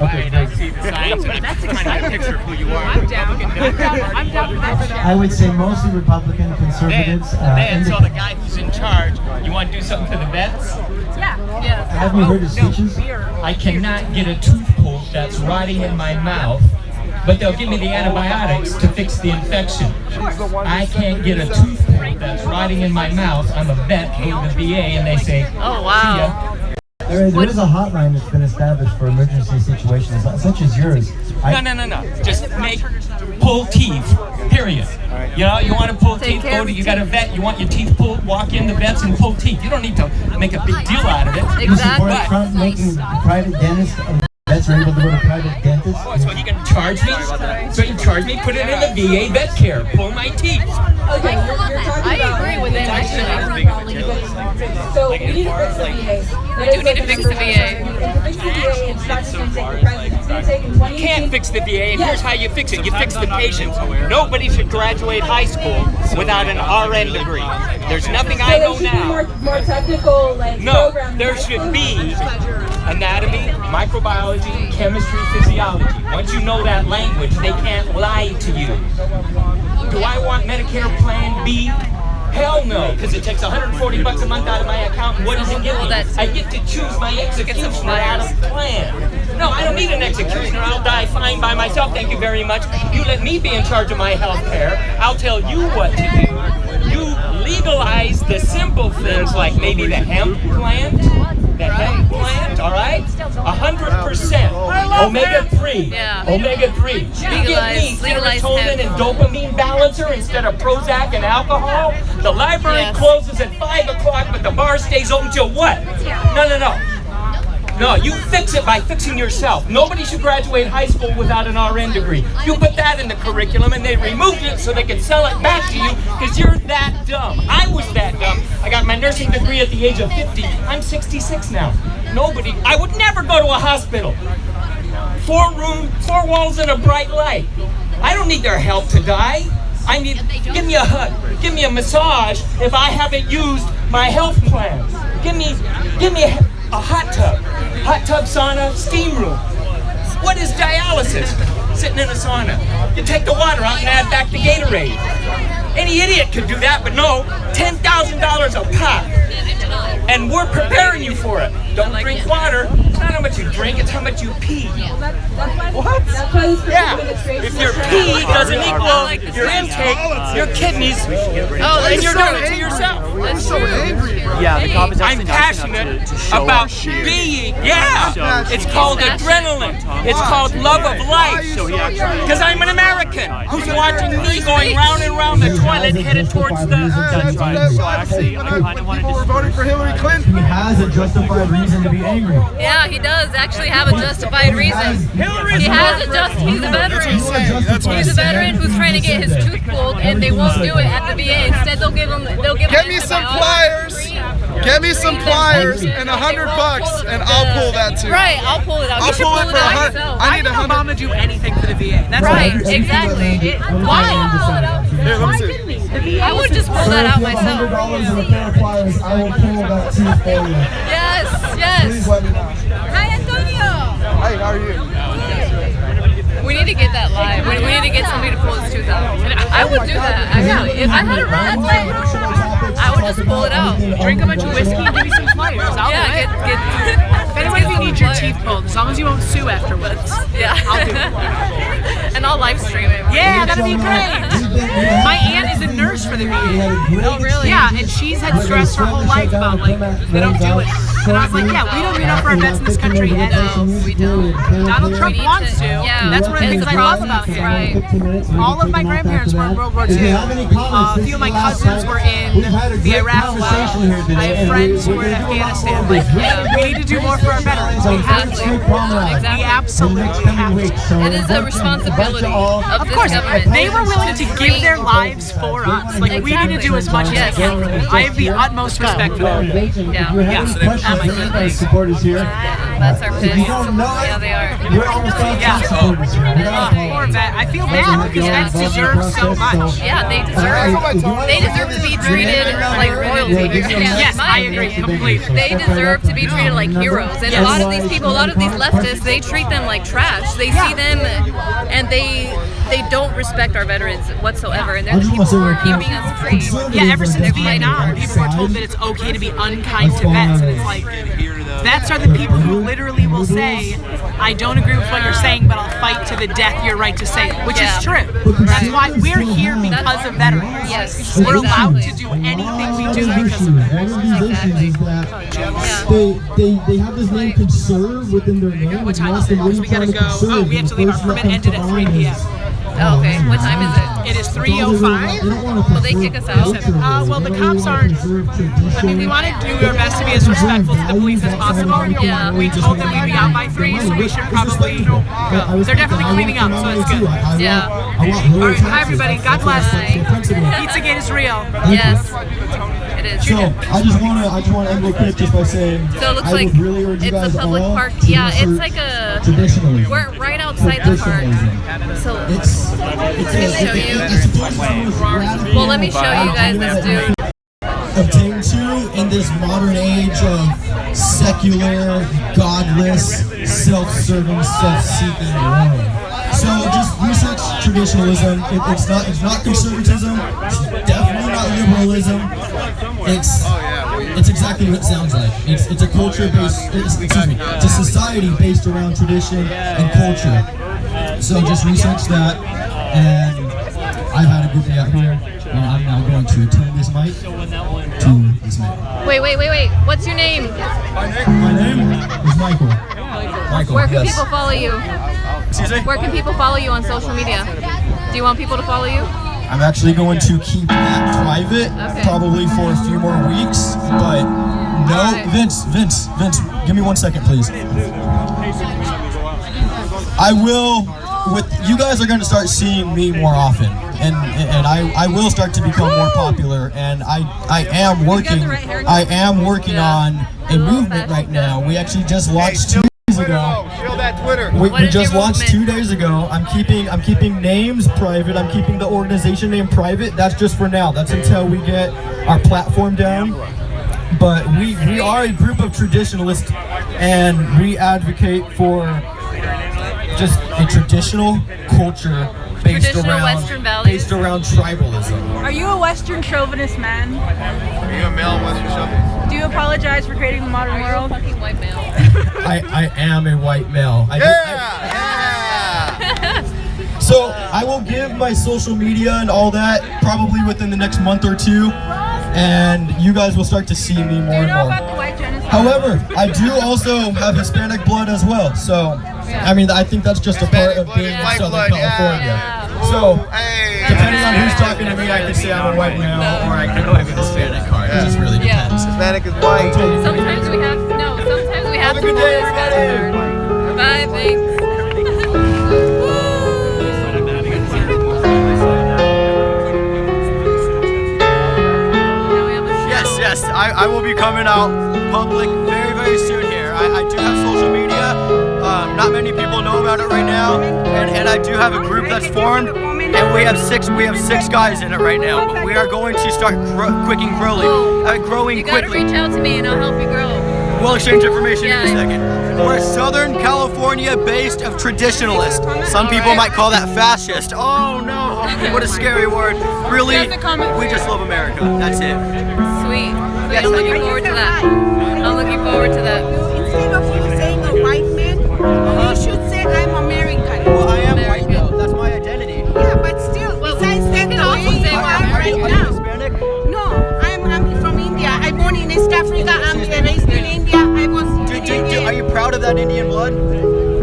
Okay, great.
See the signs and that's a picture of who you are.
I'm down with that.
I would say mostly Republican conservatives.
Then so the guy who's in charge, you want to do something to the vets?
Yeah.
Have you heard his speeches?
I cannot get a tooth pulled that's rotting in my mouth, but they'll give me the antibiotics to fix the infection. I can't get a tooth pulled that's rotting in my mouth. I'm a vet, go to the VA, and they say,
oh wow.
There is a hotline that's been established for emergency situations, such as yours.
No. Just pull teeth, period. You know, you want to pull teeth, you got a vet, you want your teeth pulled, walk in the vets and pull teeth. You don't need to make a big deal out of it.
You support Trump making private dentists, vets are able to go to private dentists?
Oh, so you can charge me? So you charge me, put it in the VA vet care, pull my teeth.
Okay, I agree with it actually. So we need to fix the VA.
We do need to fix the VA.
You can't fix the VA, and here's how you fix it. You fix the patients. Nobody should graduate high school without an RN degree. There's nothing I know now.
More technical, like
no, there should be anatomy, microbiology, chemistry, physiology. Once you know that language, they can't lie to you. Do I want Medicare Plan B? Hell no, because it takes $140 a month out of my account. And what does it give me? I get to choose my executioner out of plan. No, I don't need an executioner. I'll die fine by myself. Thank you very much. You let me be in charge of my health care. I'll tell you what to do. You legalize the simple things like maybe the hemp plant. All right? 100% omega-3.
Yeah.
Omega-3. You give me serotonin and dopamine balancer instead of Prozac and alcohol. The library closes at 5 o'clock, but the bar stays open till what? No. No, you fix it by fixing yourself. Nobody should graduate high school without an RN degree. You put that in the curriculum and they removed it so they could sell it back to you because you're that dumb. I was that dumb. I got my nursing degree at the age of 50. I'm 66 now. I would never go to a hospital. 4 walls and a bright light. I don't need their help to die. Give me a hug, give me a massage if I haven't used my health plan. Give me a hot tub sauna, steam room. What is dialysis? Sitting in a sauna. You take the water out and add back the Gatorade. Any idiot could do that, but no, $10,000 a pop. And we're preparing you for it. Don't drink water. It's not how much you drink, it's how much you pee. What? Yeah. If your pee doesn't equal your intake, your kidneys, then you're doing it to yourself.
That's so angry. Yeah, the cop is
I'm passionate about being. Yeah. It's called adrenaline. It's called love of life. Because I'm an American who's watching me going round and round the toilet headed towards the...
That's right. See, I kind of wanted to... We're voting for Hillary Clinton.
He has a justified reason to be angry.
Yeah, he does actually have a justified reason. He has he's a veteran. He's a veteran who's trying to get his tooth pulled, and they won't do it at the VA. Instead, they'll give him.
Get me some pliers. Get me some pliers and $100, and I'll pull that too.
Right, I'll pull it out.
I'll pull it for $100. I need $100.
Obama do anything for the VA. That's
right, exactly. Why?
Here, let me see.
I would just pull that out myself.
$100 and a pair of pliers, I will pull that tooth for you.
Yes.
Please let me know.
Hi, Antonio.
Hey, how are you?
We need to get that live. We need to get somebody to pull his tooth out. I would do that. Actually, if I had a run, I would just pull it out.
Drink a bunch of whiskey and give me some pliers. I'll do it. If anybody needs your teeth pulled, as long as you won't sue afterwards.
Yeah.
I'll do it.
And I'll live stream it.
Yeah, that'd be great. My aunt is a nurse for the VA.
Oh, really?
Yeah, and she's had stress her whole life about, like, they don't do it. And I was like, yeah, we don't do enough for our vets in this country. And
we don't.
Donald Trump wants to.
Yeah.
That's one of the things I love about him.
Right.
All of my grandparents were in World War II. A few of my cousins were in the Iraq War. I have friends who were in Afghanistan. Like, we need to do more for our veterans. We have to. We absolutely have to.
It is a responsibility of
course,
government.
they were willing to give their lives for us. Like, we need to do as much as we can for them. I have the utmost respect for them.
Yeah. Oh my goodness.
Supporters here.
That's our piss. Yeah, they are.
We're almost all supporters here.
Poor vet. I feel bad because vets deserve so much.
Yeah, they deserve to be treated like royalty.
Yes, I agree completely.
They deserve to be treated like heroes. And a lot of these people, a lot of these leftists, they treat them like trash. They see them and they don't respect our veterans whatsoever. And they're the people who are keeping us free.
Yeah, ever since Vietnam, people were told that it's okay to be unkind to vets, and it's like, vets are the people who literally will say, I don't agree with what you're saying, but I'll fight to the death your right to say it, which is true. That's why we're here because of veterans.
Yes,
we're allowed to do anything we do because of veterans.
One of these issues is that they have this name conserve within their name.
What time is it? Because we gotta go. Oh, we have to leave. Our permit ended at 3 p.m.
Oh, okay. What time is it?
It is 3:05.
Will they kick us out?
Well, the cops aren't. I mean, we want to do our best to be as respectful to the police as possible.
Yeah.
We told them we'd be out by 3, so we should probably go. They're definitely cleaning up, so it's good.
Yeah.
All right, hi everybody. God bless. Pizzagate is real.
Yes. It is.
So I just want to end real quick just by saying.
So it looks
I
like
would really urge you
it's
guys
a public
all
park.
to
Yeah, it's
research
like a.
traditionalism.
We're right outside the park. So well, let me show you guys this dude.
Obtained to in this modern age of secular, godless, self-serving, self-seeking world. So just research traditionalism. It's not conservatism. It's definitely not liberalism. It's exactly what it sounds like. It's a culture based. It's a society based around tradition and culture. So just research that. And I've had a good day out here. I'm now going to attend this mic to this man.
Wait. What's your name?
My name is Michael. Michael.
Where can
yes.
people follow you?
Excuse me?
Where can people follow you on social media? Do you want people to follow you?
I'm actually going to keep that private, probably for a few more weeks. But no, Vince, give me 1 second, please. I will. You guys are going to start seeing me more often, and I will start to become more popular. And I am working on a movement right now. We actually just launched 2 days days ago.
Show that Twitter.
We just launched 2 days ago. I'm keeping names private. I'm keeping the organization name private. That's just for now. That's until we get our platform down. But we are a group of traditionalists, and we advocate for just a traditional culture based around tribalism.
Are you a Western chauvinist man?
Are you a male Western chauvinist?
Do you apologize for creating the modern world?
Are you a fucking white male?
I am a white male. So I will give my social media and all that probably within the next month or two, and you guys will start to see me more and more. However, I do also have Hispanic blood as well, so I mean, I think that's just a part of being in Southern California. So, depending on who's talking to me, I can say I'm a white male, or I can have a Hispanic card. It just really depends.
Hispanic is white.
Sometimes we have to roll this card. Bye, thanks.
Yes, I will be coming out public very, very soon here. I do have social media. Not many people know about it right now, and I do have a group that's formed, and we have six guys in it right now. But we are going to start growing
You gotta
quickly.
reach out to me and I'll help you grow.
We'll exchange information in a second. We're Southern California based of traditionalist. Some people might call that fascist. Oh no, what a scary word. Really, we just love America. That's it.
Sweet. I'm looking forward to that. I'm looking forward to that.
Instead of you saying a white man, you should say I'm American.
Well, I am white though. That's my identity.
Yeah, but still, besides that, the way you are right now.
Hispanic?
No, I'm from India. I'm born in East Africa. I'm raised in India. I was
Are you proud of that Indian blood?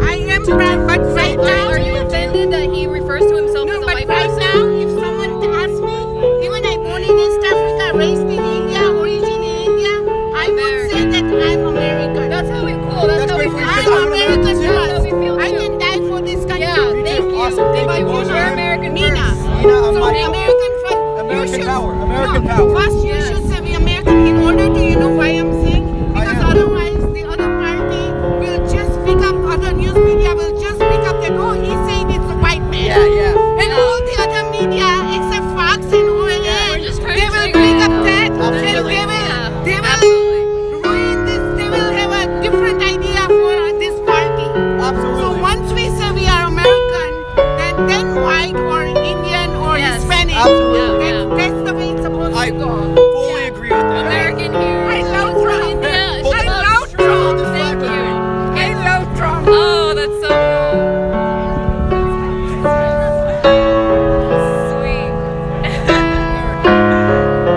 I am proud, but right now.
Are you offended that he refers to himself as a white person?
Right now, if someone asks me, even I'm born in East Africa, raised in India, origin in India, I would say that I'm American.
That's how we feel. That's how we feel.
I'm American first. I can die for this country.
Yeah, thank you.
Awesome. Thank you.
You're American
Nina.
first.
So American first.
American power. American power.
First, you should say we American in order to, you know why I'm saying? Because otherwise, the other party will just pick up, other news media will just pick up that, oh, he's saying it's a white man.
Yeah.
And all the other media, except Fox and ONN, they will pick up that, and they will ruin this, they will have a different idea for this party.
Absolutely.
So once we say we are American, then white or Indian or Hispanic, that's the way it's supposed to go.
Fully agree with that.
American here.
I love Trump.
Yeah,
I love Trump.
Thank you.
I love Trump.
Oh, that's so sweet.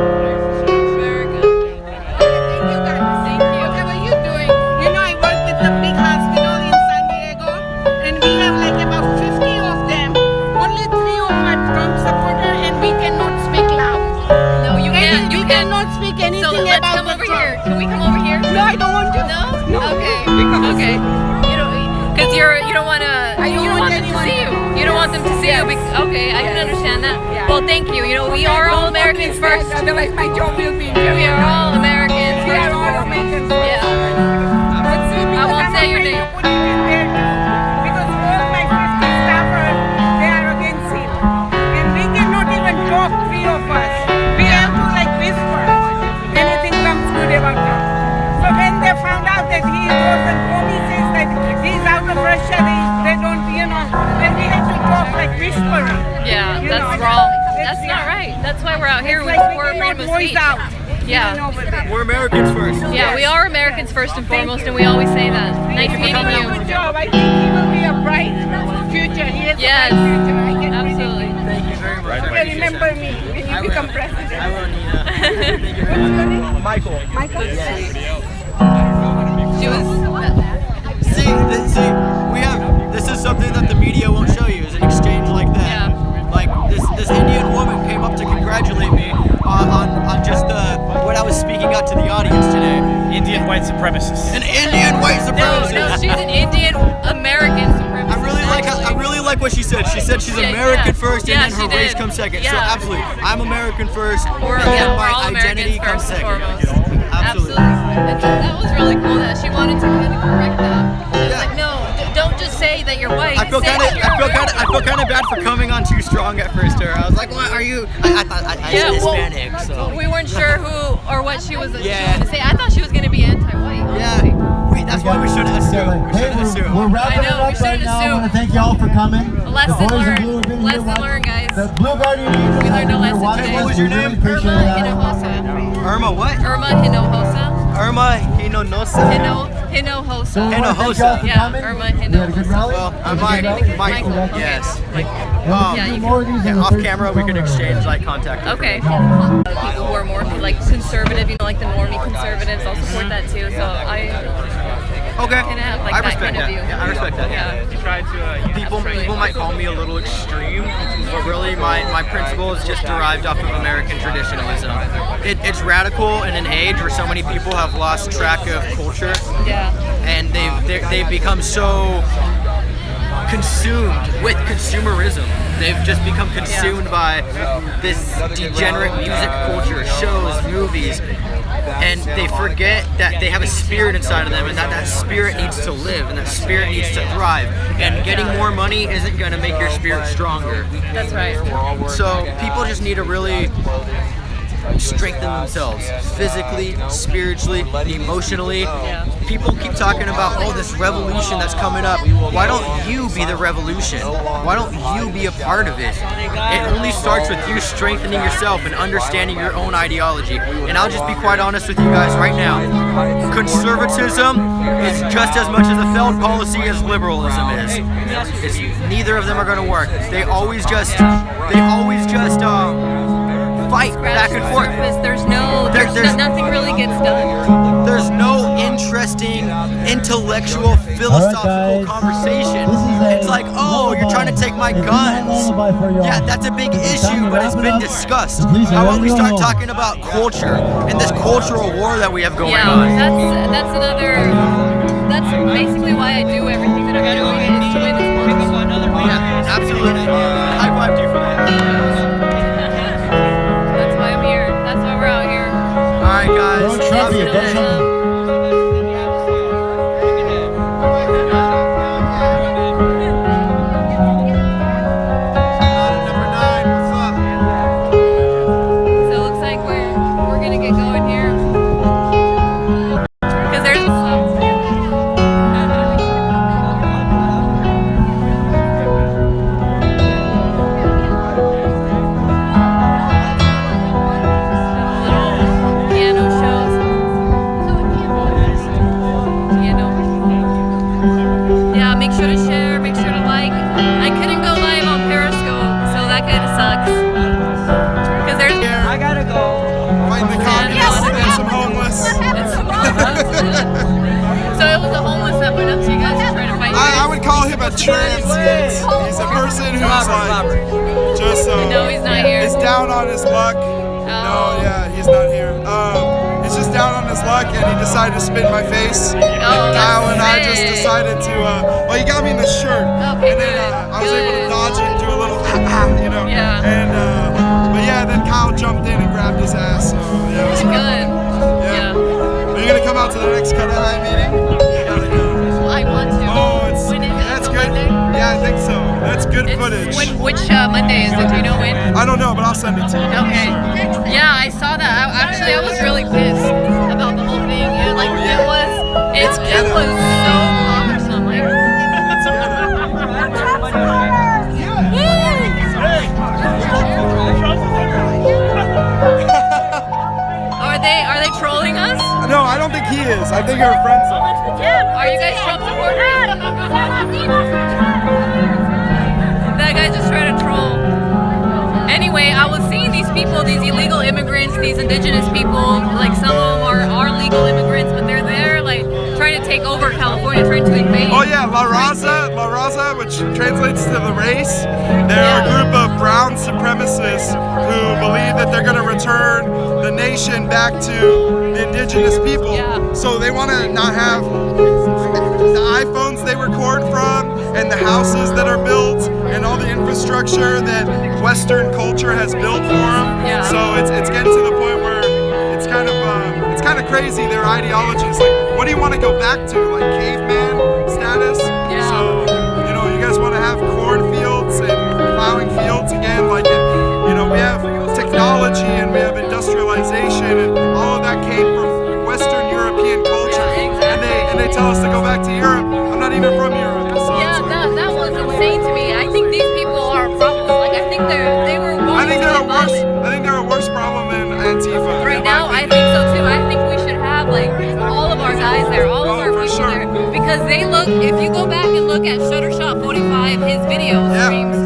America. Thank you.
Whatever you're doing, you know, I work with the big hospital in San Diego, and we have like about 50 of them. Only 3 of are Trump supporters, and we cannot speak loud.
No, you can't.
We cannot speak anything
So let's
about
come
the
over
Trump.
here. Can we come over here?
No, I don't want to.
No? Okay. Okay. You don't, because you don't want to. You don't want them to see you. You don't want them to see you. Okay, I can understand that. Well, thank you. You know, we are all Americans first.
Otherwise, my job will be.
We are all Americans
We
first.
are all Americans first.
Yeah. I won't say your name.
Because all my 50 staffers, they are against him. And we cannot even talk, 3 of us. We have to like whisper. Anything comes good about him. So when they found out that he goes and promises that he's out of Russia, they don't, you know, then we have to talk like whispering.
Yeah,
You
that's
know,
wrong.
it's-
That's not right. That's why we're out here
It's like we
for freedom
cannot
of
voice
speech.
out.
Yeah.
Even over there.
We're Americans first.
Yeah, we are Americans first and foremost, and we always say that. Nice meeting you.
Good job. I think he will be a bright future. He has
Yes,
a bright future. I can
absolutely.
Thank you very much.
You remember me when you become president.
I will, Nina. Thank you very much. Michael.
Michael?
She was.
See, we have. This is something that the media won't show you. Is an exchange like that.
Yeah.
Like this Indian woman came up to congratulate me on just what I was speaking out to the audience today.
Indian white supremacist.
An Indian white supremacist.
No, she's an Indian American supremacist.
I really like what she said. She said she's American first, and then her race comes second. So
Yeah.
absolutely, I'm American first,
We're
and then
all
my
Americans
identity comes
first and
second.
foremost.
Absolutely.
That was really cool that she wanted to kind of correct that. She was like, say that you're white.
I feel kind of bad for coming on too strong at first. Her, I was like, "What are you?" I thought I said Hispanic, so
we weren't sure who or what she was going to say. I thought she was going to be anti-white.
Yeah. Wait, that's why we shouldn't assume. We shouldn't assume.
We're wrapping it up right now. I want to thank you all for coming.
Lesson learned. Lesson learned, guys.
The Blue Guardian Angels.
We learned a lesson today.
What was your name?
Irma Hinojosa.
Irma what?
Irma Hinojosa.
Irma Hinojosa.
Hinojosa.
Hinojosa.
Yeah, Irma Hinojosa.
Well, Michael. Yes. Off camera, we can exchange contact.
Okay. People who are more conservative, like the normie conservatives, I'll support that too. So I can have
I respect
kind of
that.
view.
Yeah, I respect that.
Yeah.
People might call me a little extreme, but really my principle is just derived off of American traditionalism. It's radical in an age where so many people have lost track of culture.
Yeah.
And they've become so consumed with consumerism. They've just become consumed by this degenerate music culture, shows, movies, and they forget that they have a spirit inside of them, and that spirit needs to live, and that spirit needs to thrive. And getting more money isn't going to make your spirit stronger.
That's right.
So people just need to really strengthen themselves physically, spiritually, emotionally. People keep talking about, oh, this revolution that's coming up. Why don't you be the revolution? Why don't you be a part of it? It only starts with you strengthening yourself and understanding your own ideology. And I'll just be quite honest with you guys right now. Conservatism is just as much as a failed policy as liberalism is. Neither of them are going to work. They always just fight back and forth.
There's nothing really gets done.
There's no interesting intellectual philosophical conversation. It's like, oh, you're trying to take my guns. Yeah, that's a big issue, but it's been discussed. How about we start talking about culture and this cultural war that we have going on?
Yeah, that's basically why I do everything that I'm doing, is to win this war.
Yeah, absolutely. High five to you for that. Alright guys,
So it looks like we're gonna get going here. Because there's make sure to share, make sure to like. I couldn't go live on Periscope, so that kind of sucks. Because there's...
I gotta go.
Fighting the communists and some homeless.
So it was a homeless that went up to you guys to try to fight you.
I would call him a transit. He's a person who's just
no, he's not here.
Is down on his luck. No, yeah, he's not here. He's just down on his luck, and he decided to spit in my face. And Kyle and I just decided to, well, he got me in the shirt.
Okay,
and then I was able to dodge it and do a little, you know.
Yeah.
And, but yeah, then Kyle jumped in and grabbed his ass. So, yeah, it was
good.
Yeah. Are you going to come out to the next Cut High meeting?
I want to.
Oh, that's good.
Monday?
Yeah, I think so. That's good footage.
Which Monday is it? Do you know when?
I don't know, but I'll send it to you.
Okay.
Sure.
Yeah, I saw that. I was really pissed about the whole thing. Yeah, like it was so awesome. Like, Are they trolling us?
No, I don't think he is. I think our friends are.
Are you guys Trump supporters? That guy just tried to troll. Anyway, I was seeing these people, these illegal immigrants, these indigenous people, like some of them are legal immigrants, but they're there like trying to take over California, trying to invade.
Oh yeah, La Raza, which translates to the race. They're a group of brown supremacists who believe that they're going to return the nation back to the indigenous people.
Yeah.
So they want to not have the iPhones they record from and the houses that are built and all the infrastructure that Western culture has built for them.
Yeah.
So it's getting to the point where it's kind of crazy, their ideology is like, what do you want to go back to, like caveman status?
Yeah.
So to Europe. I'm not even from Europe. So
Yeah, that was insane to me. I think these people are a problem. Like, I think they were.
I think they're a worse problem than Antifa.
Right now, I think so too. I think we should have like all of our guys there, all of our people there, because they look. If you go back and look at Shuttershot 45, his video streams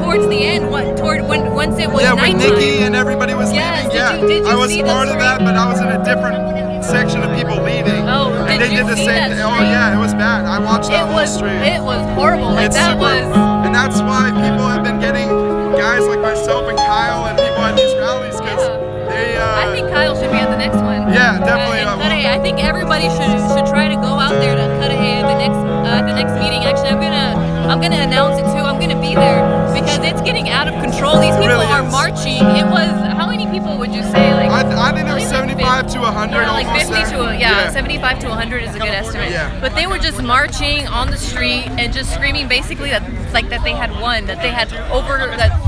towards the end, once it was
when
nighttime.
Nikki and everybody was leaving.
Did you
I was
see
part of that, but I was in a different section of people leaving.
Oh,
and they did the same thing. Oh yeah, it was bad. I watched that whole stream.
It was horrible. Like,
and that's why people have been getting guys like myself and Kyle and people at these rallies because they.
I think Kyle should be at the next one.
Yeah, definitely.
I think everybody should try to go out there to Cudahy at the next meeting. Actually, I'm gonna announce it too. I'm gonna be there because it's getting out of control. These people are marching. It was, how many people would you say? Like,
I think it was 75 to 100.
Like 50 to 75 to 100 is a good estimate.
Yeah.
But they were just marching on the street and just screaming basically that they had won, that they had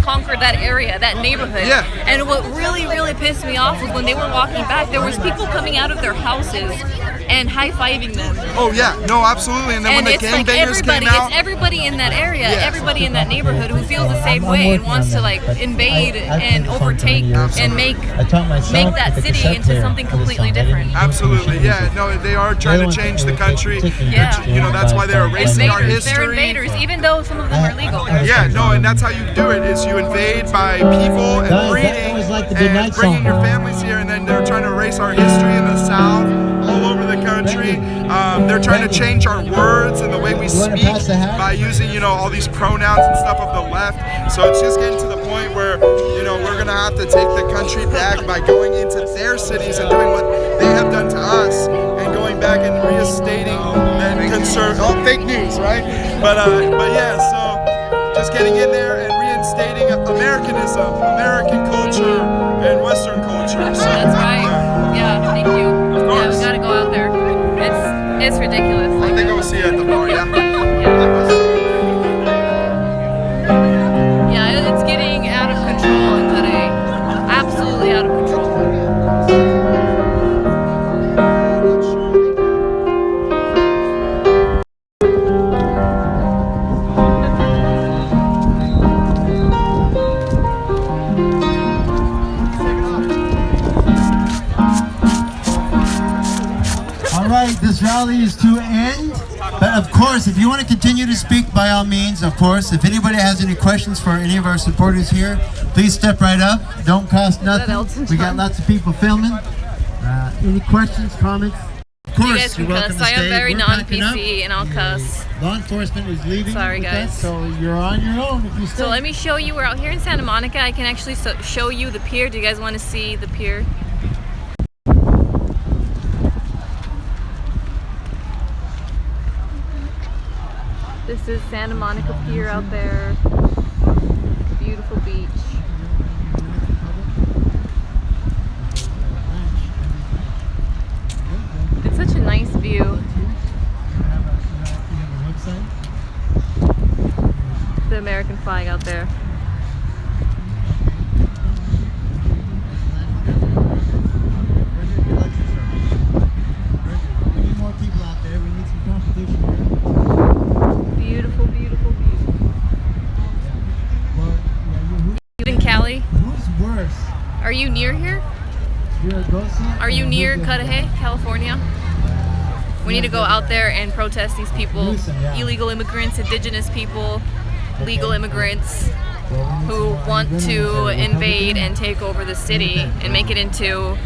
conquered that area, that neighborhood.
Yeah.
And what really pissed me off was when they were walking back, there was people coming out of their houses and high-fiving them.
Oh yeah, no, absolutely. And then when the gangbangers came out,
it's everybody in that area, everybody in that neighborhood who feels the same way and wants to like invade and overtake and make that city into something completely different.
Absolutely, yeah. No, they are trying to change the country.
Yeah.
You know, that's why they're erasing our history.
They're invaders, even though some of them are legal.
Yeah, no, and that's how you do it, is you invade by people and breeding and bringing your families here, and then they're trying to erase our history in the South, all over the country. They're trying to change our words and the way we speak by using, all these pronouns and stuff of the left. So it's just getting to the point where, we're going to have to take the country back by going into their cities and doing what they have done to us and going back and reinstating that fake news, right? But yeah, so just getting in there and reinstating Americanism, American culture, and Western culture. So,
that's right. Yeah, thank you.
Of course.
Yeah, we gotta go out there. It's ridiculous.
I think I will see you at the bar, yeah?
Yeah, it's getting out of control in Cudahy. Absolutely out of control.
This rally is to end, but of course, if you want to continue to speak, by all means, of course. If anybody has any questions for any of our supporters here, please step right up. Don't cost nothing. We got lots of people filming. Any questions, comments? Of course,
you guys can cuss. I am very non-PC and I'll cuss.
Law enforcement is leaving.
Sorry, guys.
Us, so you're on your own if you stay.
So let me show you. We're out here in Santa Monica. I can actually show you the pier. Do you guys want to see the pier? This is Santa Monica Pier out there. Beautiful beach. It's such a nice view. The American flag out there.
We need more people out there. We need some competition here.
Beautiful, beautiful, beautiful. You in Cali?
Who's worse?
Are you near here? Are you near Cudahy, California? We need to go out there and protest these people, illegal immigrants, indigenous people, legal immigrants who want to invade and take over the city and make it into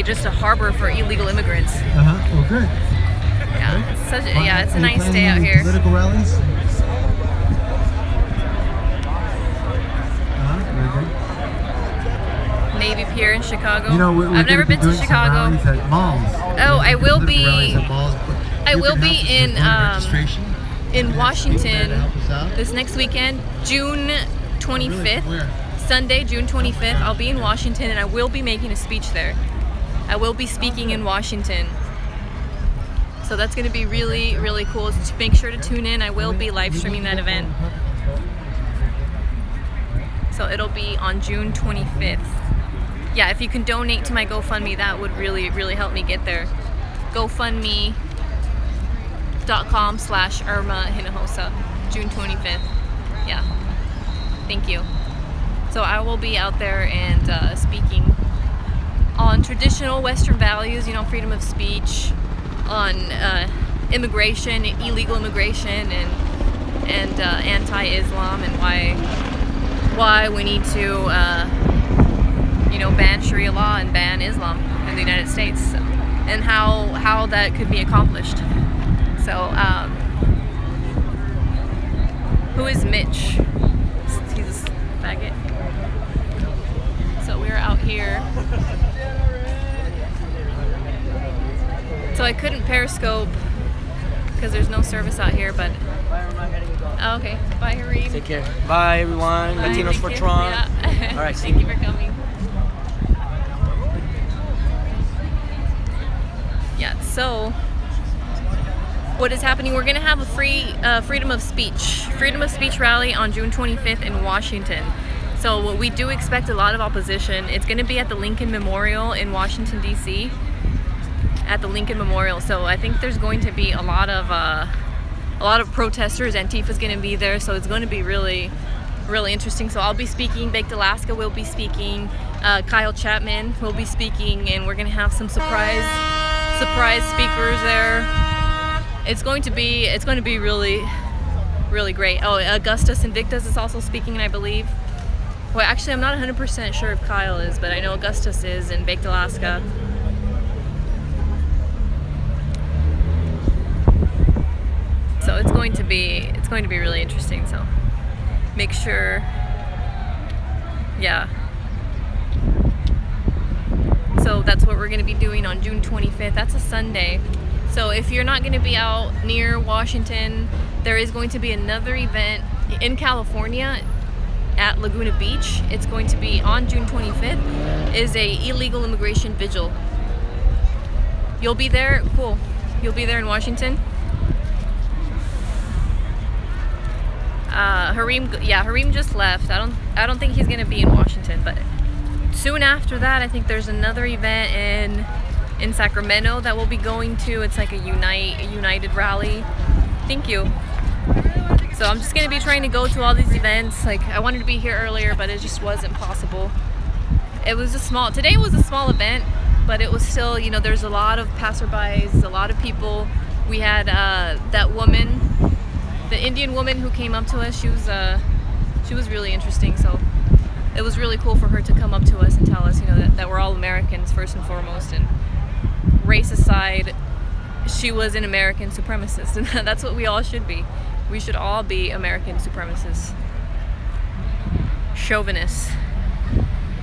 just a harbor for illegal immigrants.
Well, good.
Yeah, it's a nice day out here.
Political rallies?
Navy Pier in Chicago.
We're
I've never been to Chicago.
At malls.
Oh, I will be.
I
will be in Washington this next weekend, June 25th, Sunday, June 25th. I'll be in Washington and I will be making a speech there. I will be speaking in Washington. So that's going to be really, really cool. So make sure to tune in. I will be live streaming that event. So it'll be on June 25th. Yeah, if you can donate to my GoFundMe, that would really, really help me get there. GoFundMe facebook.com/Irma Hinojosa, June 25th. Yeah, thank you. So I will be out there and speaking on traditional Western values, you know, freedom of speech, on immigration, illegal immigration, and anti-Islam, and why we need to you know, ban Sharia law and ban Islam in the United States, and how that could be accomplished. So who is Mitch? He's a faggot. So we're out here. So I couldn't Periscope because there's no service out here, but oh, okay. Bye, Hareem.
Take care. Bye, everyone.
Bye,
Latinos for Trump.
Yeah.
All right.
Thank you for coming. Yeah. So what is happening? We're gonna have a free freedom of speech rally on June 25th in Washington. So we do expect a lot of opposition. It's gonna be at the Lincoln Memorial in Washington, D.C. At the Lincoln Memorial. So I think there's going to be a lot of protesters. Antifa's going to be there, so it's going to be really interesting. So I'll be speaking, Baked Alaska will be speaking, Kyle Chapman will be speaking, and we're going to have some surprise speakers there. It's going to be really great. Oh, Augustus Invictus is also speaking, I believe. Well, actually, I'm not 100% sure if Kyle is, but I know Augustus is, and Baked Alaska. So it's going to be really interesting. So make sure, yeah. So that's what we're going to be doing on June 25th. That's a Sunday. So if you're not going to be out near Washington, there is going to be another event in California at Laguna Beach. It's going to be on June 25th. Is a illegal immigration vigil. You'll be there. Cool. You'll be there in Washington. Hareem just left. I don't think he's gonna be in Washington, but soon after that, I think there's another event in Sacramento that we'll be going to. It's like a United rally. Thank you. So I'm just gonna be trying to go to all these events. Like, I wanted to be here earlier, but it just wasn't possible. Today was a small event, but it was still, you know, there's a lot of passerbys, a lot of people. We had that woman, the Indian woman who came up to us. She was really interesting. So it was really cool for her to come up to us and tell us, you know, that we're all Americans first and foremost, and race aside, she was an American supremacist, and that's what we all should be. We should all be American supremacists, chauvinists.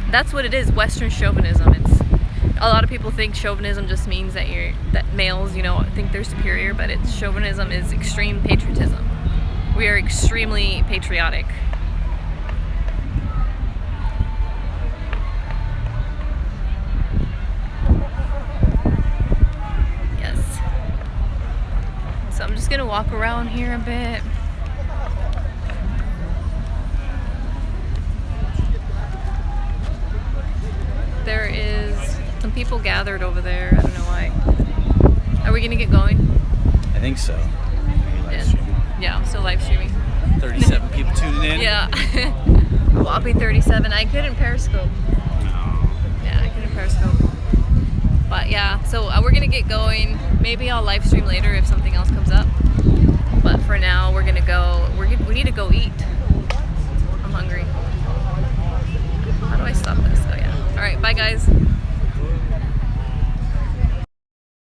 That's what it is, Western chauvinism. It's a lot of people think chauvinism just means that males, you know, think they're superior, but chauvinism is extreme patriotism. We are extremely patriotic. Yes. So I'm just gonna walk around here a bit. There is some people gathered over there. I don't know why. Are we gonna get going?
I think so.
Yeah, I'm still live streaming.
37 people tuning in.
Yeah. Whopping 37. I couldn't Periscope. Yeah, I couldn't Periscope. But yeah, so we're gonna get going. Maybe I'll live stream later if something else comes up. But for now, we're gonna go. We need to go eat. I'm hungry. How do I stop this? Oh yeah. All right. Bye guys.